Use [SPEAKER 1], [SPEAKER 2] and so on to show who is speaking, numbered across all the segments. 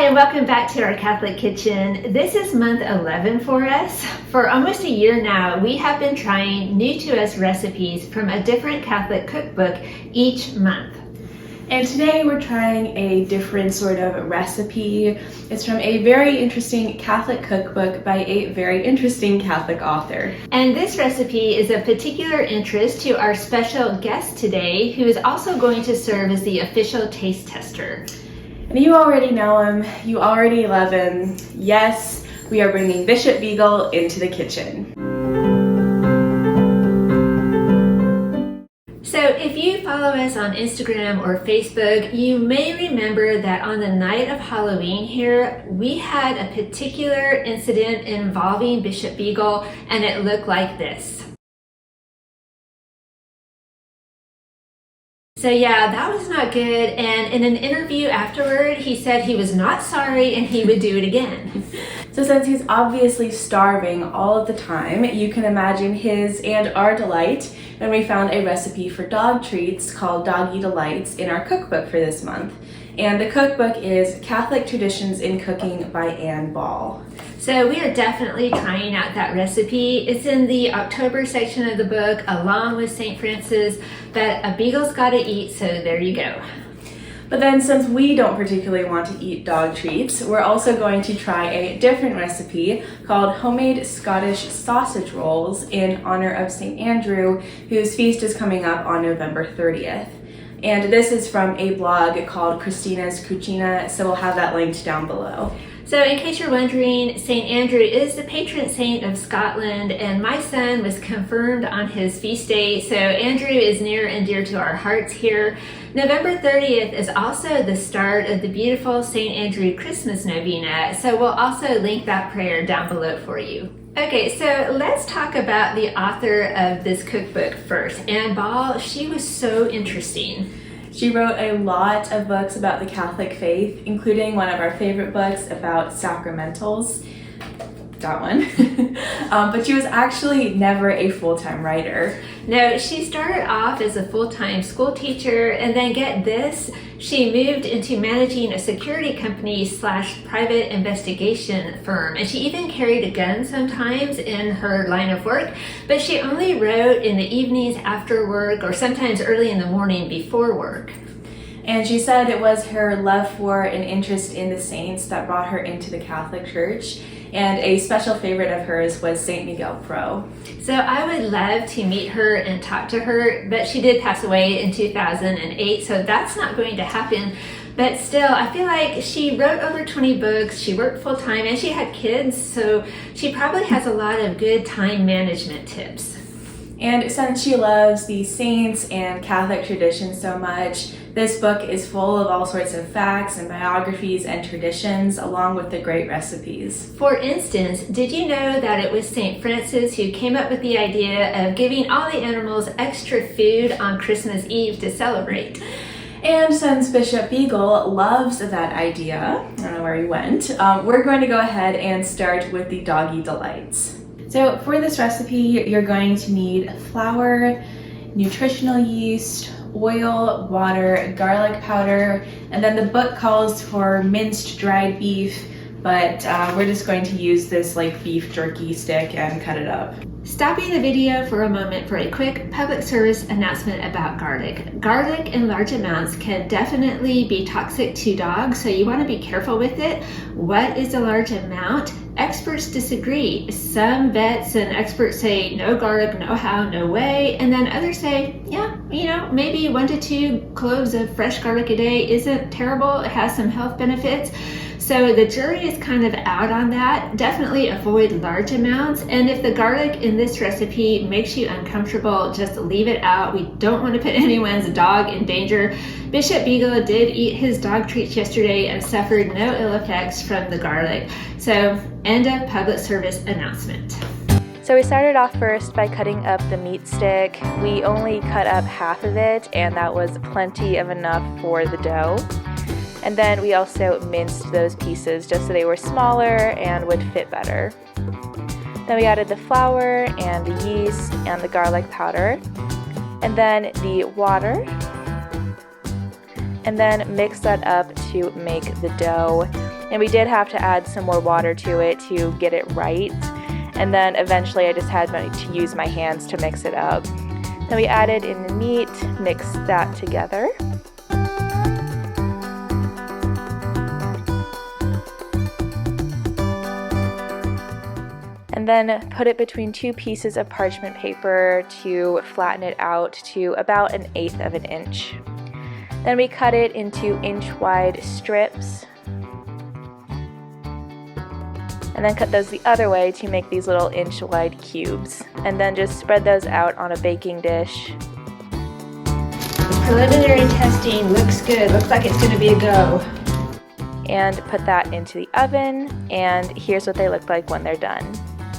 [SPEAKER 1] Hi, and welcome back to our Catholic Kitchen. This is month 11 for us. For almost a year now, we have been trying new to us recipes from a different Catholic cookbook each month.
[SPEAKER 2] And today we're trying a different sort of recipe. It's from a very interesting Catholic cookbook by a very interesting Catholic author.
[SPEAKER 1] And this recipe is of particular interest to our special guest today, who is also going to serve as the official taste tester.
[SPEAKER 2] And you already know him, you already love him. Yes, we are bringing Bishop Beagle into the kitchen.
[SPEAKER 1] So if you follow us on Instagram or Facebook, you may remember that on the night of Halloween here, we had a particular incident involving Bishop Beagle, and it looked like this. So yeah, that was not good, and in an interview afterward, he said he was not sorry and he would do it again.
[SPEAKER 2] So since he's obviously starving all of the time, you can imagine his and our delight when we found a recipe for dog treats called Doggy Delights in our cookbook for this month. And the cookbook is Catholic Traditions in Cooking by Ann Ball.
[SPEAKER 1] So we are definitely trying out that recipe. It's in the October section of the book along with St. Francis, but a beagle's gotta eat, so there you go.
[SPEAKER 2] But then since we don't particularly want to eat dog treats, we're also going to try a different recipe called Homemade Scottish Sausage Rolls in honor of St. Andrew, whose feast is coming up on November 30th. And this is from a blog called Christina's Cucina, so we'll have that linked down below.
[SPEAKER 1] So in case you're wondering, St. Andrew is the patron saint of Scotland, and my son was confirmed on his feast day, so Andrew is near and dear to our hearts here. November 30th is also the start of the beautiful St. Andrew Christmas Novena, so we'll also link that prayer down below for you. Okay, so let's talk about the author of this cookbook first. Ann Ball, she was so interesting.
[SPEAKER 2] She wrote a lot of books about the Catholic faith, including one of our favorite books about sacramentals. That one. But she was actually never a full-time writer.
[SPEAKER 1] No, she started off as a full-time school teacher, and then get this, she moved into managing a security company / private investigation firm, and she even carried a gun sometimes in her line of work, but she only wrote in the evenings after work or sometimes early in the morning before work.
[SPEAKER 2] And she said it was her love for and interest in the saints that brought her into the Catholic Church. And a special favorite of hers was St. Miguel Pro.
[SPEAKER 1] So I would love to meet her and talk to her, but she did pass away in 2008, so that's not going to happen. But still, I feel like she wrote over 20 books, she worked full-time, and she had kids, so she probably has a lot of good time management tips.
[SPEAKER 2] And since she loves the saints and Catholic tradition so much, this book is full of all sorts of facts and biographies and traditions, along with the great recipes.
[SPEAKER 1] For instance, did you know that it was St. Francis who came up with the idea of giving all the animals extra food on Christmas Eve to celebrate?
[SPEAKER 2] And since Bishop Beagle loves that idea, I don't know where he went, we're going to go ahead and start with the Doggy Delights. So for this recipe, you're going to need flour, nutritional yeast, oil, water, garlic powder, and then the book calls for minced dried beef, but we're just going to use this like beef jerky stick and cut it up.
[SPEAKER 1] Stopping the video for a moment for a quick public service announcement about garlic. Garlic in large amounts can definitely be toxic to dogs, so you want to be careful with it. What is a large amount? Experts disagree. Some vets and experts say no garlic, no how, no way, and then others say, yeah, maybe 1 to 2 cloves of fresh garlic a day isn't terrible. It has some health benefits. So the jury is kind of out on that. Definitely avoid large amounts. And if the garlic in this recipe makes you uncomfortable, just leave it out. We don't want to put anyone's dog in danger. Bishop Beagle did eat his dog treats yesterday and suffered no ill effects from the garlic. So end of public service announcement.
[SPEAKER 3] So we started off first by cutting up the meat stick. We only cut up half of it, and that was plenty of enough for the dough. And then we also minced those pieces just so they were smaller and would fit better. Then we added the flour and the yeast and the garlic powder, and then the water, and then mix that up to make the dough. And we did have to add some more water to it to get it right. And then eventually I just had to use my hands to mix it up. Then we added in the meat, mixed that together. And then put it between 2 pieces of parchment paper to flatten it out to about 1/8 of an inch. Then we cut it into inch-wide strips. And then cut those the other way to make these little inch-wide cubes. And then just spread those out on a baking dish.
[SPEAKER 1] The preliminary testing looks good. Looks like it's going to be a go.
[SPEAKER 3] And put that into the oven, and here's what they look like when they're done.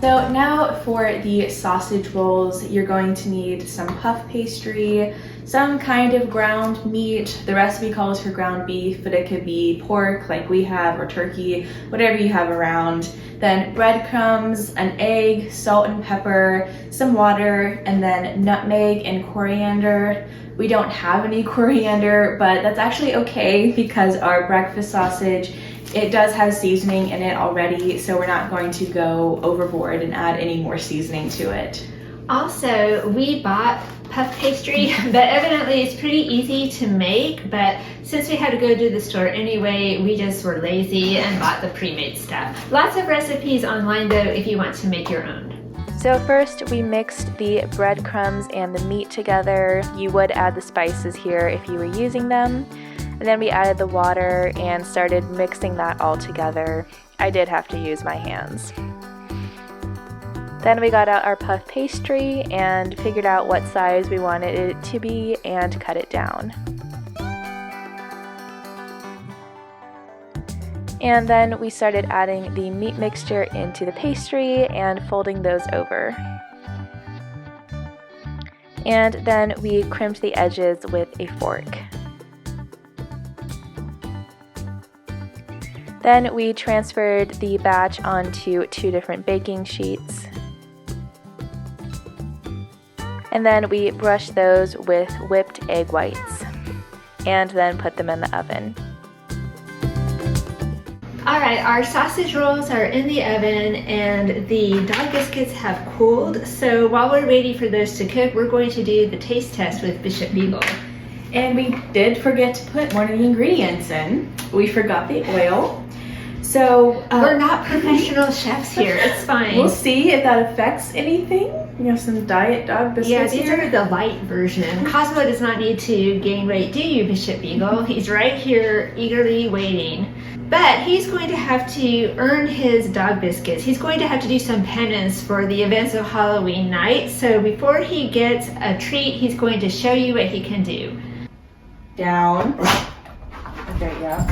[SPEAKER 2] So now for the sausage rolls, you're going to need some puff pastry, some kind of ground meat. The recipe calls for ground beef, but it could be pork like we have, or turkey, whatever you have around. Then breadcrumbs, an egg, salt and pepper, some water, and then nutmeg and coriander. We don't have any coriander, but that's actually okay because our breakfast sausage, it does have seasoning in it already, so we're not going to go overboard and add any more seasoning to it.
[SPEAKER 1] Also, we bought puff pastry, but evidently it's pretty easy to make, but since we had to go to the store anyway, we just were lazy and bought the pre-made stuff. Lots of recipes online though if you want to make your own.
[SPEAKER 3] So first we mixed the breadcrumbs and the meat together. You would add the spices here if you were using them. And then we added the water and started mixing that all together. I did have to use my hands. Then we got out our puff pastry and figured out what size we wanted it to be and cut it down. And then we started adding the meat mixture into the pastry and folding those over. And then we crimped the edges with a fork. Then we transferred the batch onto 2 different baking sheets. And then we brushed those with whipped egg whites and then put them in the oven.
[SPEAKER 1] Alright, our sausage rolls are in the oven and the dog biscuits have cooled. So while we're waiting for those to cook, we're going to do the taste test with Bishop Beagle.
[SPEAKER 2] And we did forget to put one of the ingredients in. We forgot the oil. So
[SPEAKER 1] we're not professional chefs here, it's fine.
[SPEAKER 2] We'll see if that affects anything. You have some diet dog biscuits.
[SPEAKER 1] Yeah, these
[SPEAKER 2] here.
[SPEAKER 1] are the light version. Cosmo does not need to gain weight, do you, Bishop Beagle? He's right here eagerly waiting. But he's going to have to earn his dog biscuits. He's going to have to do some penance for the events of Halloween night. So before he gets a treat, he's going to show you what he can do.
[SPEAKER 2] Down. There you go.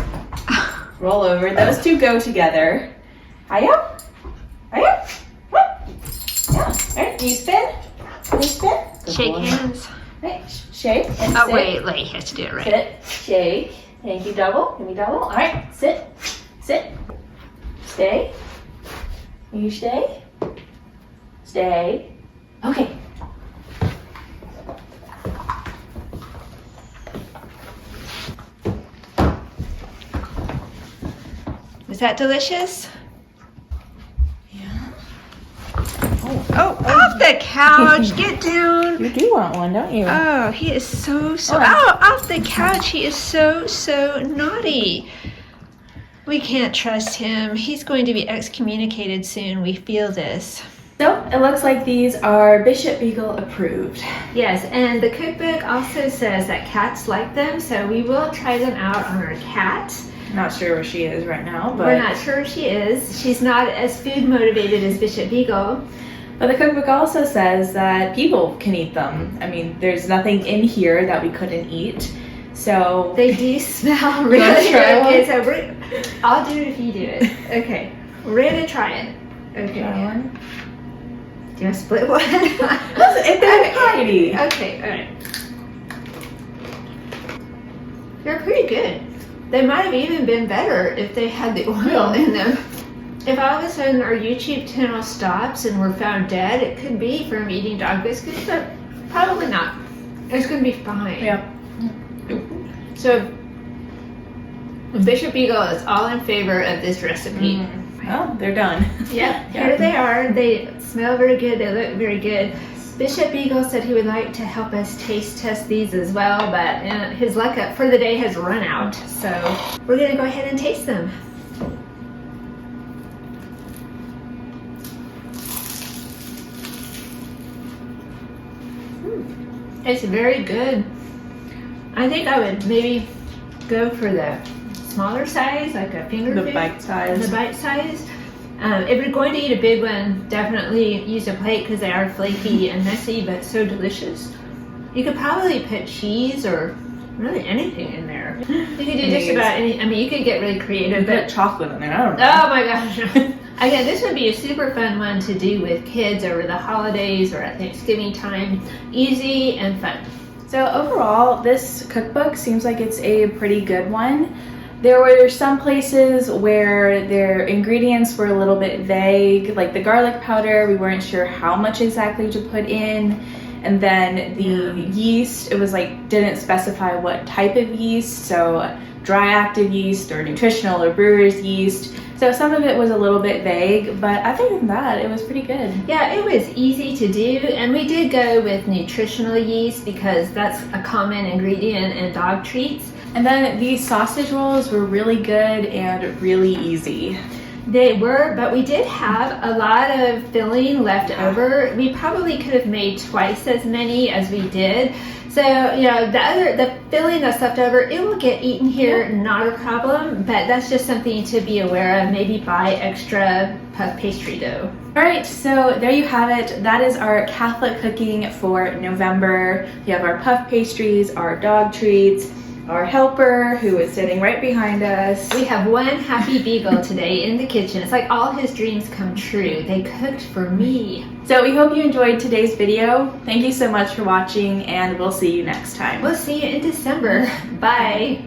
[SPEAKER 2] Roll over. Those 2 go together. Hiya. Hiya. Yeah. All right. Can you spin? Can you spin? Good
[SPEAKER 1] Shake
[SPEAKER 2] boy.
[SPEAKER 1] hands.
[SPEAKER 2] Right. Shake and
[SPEAKER 1] Oh
[SPEAKER 2] sit.
[SPEAKER 1] wait, Leah has to do it right.
[SPEAKER 2] Sit. Shake. Thank you. Double. Give me double. All right. Sit. Sit. Stay. You stay. Stay. Okay.
[SPEAKER 1] Is that delicious?
[SPEAKER 2] Yeah.
[SPEAKER 1] Oh, off the couch! Get down!
[SPEAKER 2] You do want one, don't you?
[SPEAKER 1] Oh, he is so off the couch. He is so naughty. We can't trust him. He's going to be excommunicated soon. We feel this.
[SPEAKER 2] So it looks like these are Bishop Beagle approved.
[SPEAKER 1] Yes, and the cookbook also says that cats like them, so we will try them out on our cat.
[SPEAKER 2] Not sure where she is right now, but
[SPEAKER 1] We're not sure she is. She's not as food motivated as Bishop Beagle.
[SPEAKER 2] But the cookbook also says that people can eat them. I mean, there's nothing in here that we couldn't eat. So
[SPEAKER 1] They do smell
[SPEAKER 2] You
[SPEAKER 1] really
[SPEAKER 2] wanna
[SPEAKER 1] good.
[SPEAKER 2] try one?
[SPEAKER 1] Okay, so I'll do it if you do it. Okay, we're gonna try it. Okay.
[SPEAKER 2] Try one.
[SPEAKER 1] Do you want to split one?
[SPEAKER 2] If they're tiny.
[SPEAKER 1] Okay, alright. They're pretty good. They might have even been better if they had the oil in them. If all of a sudden our YouTube channel stops and we're found dead, it could be from eating dog biscuits, but probably not. It's going to be fine.
[SPEAKER 2] Yeah.
[SPEAKER 1] So Bishop Beagle is all in favor of this recipe.
[SPEAKER 2] Well, they're done.
[SPEAKER 1] Yep, here they are. They smell very good. They look very good. Bishop Beagle said he would like to help us taste test these as well, but his luck for the day has run out. So we're gonna go ahead and taste them. It's very good. I think I would maybe go for the smaller size, like a finger
[SPEAKER 2] The
[SPEAKER 1] food.
[SPEAKER 2] bite size.
[SPEAKER 1] The bite size. If you're going to eat a big one, definitely use a plate because they are flaky and messy, but so delicious. You could probably put cheese or really anything in there. You could do just about any. I mean, you could get really creative.
[SPEAKER 2] Put
[SPEAKER 1] But
[SPEAKER 2] chocolate in there. I don't know.
[SPEAKER 1] oh my gosh! Again, this would be a super fun one to do with kids over the holidays or at Thanksgiving time. Easy and fun.
[SPEAKER 2] So overall, this cookbook seems like it's a pretty good one. There were some places where their ingredients were a little bit vague, like the garlic powder, we weren't sure how much exactly to put in. And then the yeast, it was like, didn't specify what type of yeast, so dry active yeast or nutritional or brewer's yeast. So some of it was a little bit vague, but other than that, it was pretty good.
[SPEAKER 1] Yeah, it was easy to do, and we did go with nutritional yeast because that's a common ingredient in dog treats.
[SPEAKER 2] And then these sausage rolls were really good and really easy.
[SPEAKER 1] They were, but we did have a lot of filling left over. We probably could have made twice as many as we did. So, you know, the filling that's left over, it will get eaten here, not a problem, but that's just something to be aware of. Maybe buy extra puff pastry dough.
[SPEAKER 2] All right, so there you have it. That is our Catholic cooking for November. We have our puff pastries, our dog treats, our helper who is sitting right behind us.
[SPEAKER 1] We have one happy beagle today in the kitchen. It's like all his dreams come true. They cooked for me.
[SPEAKER 2] So we hope you enjoyed today's video. Thank you so much for watching, and we'll see you next time.
[SPEAKER 1] We'll see you in December. Bye.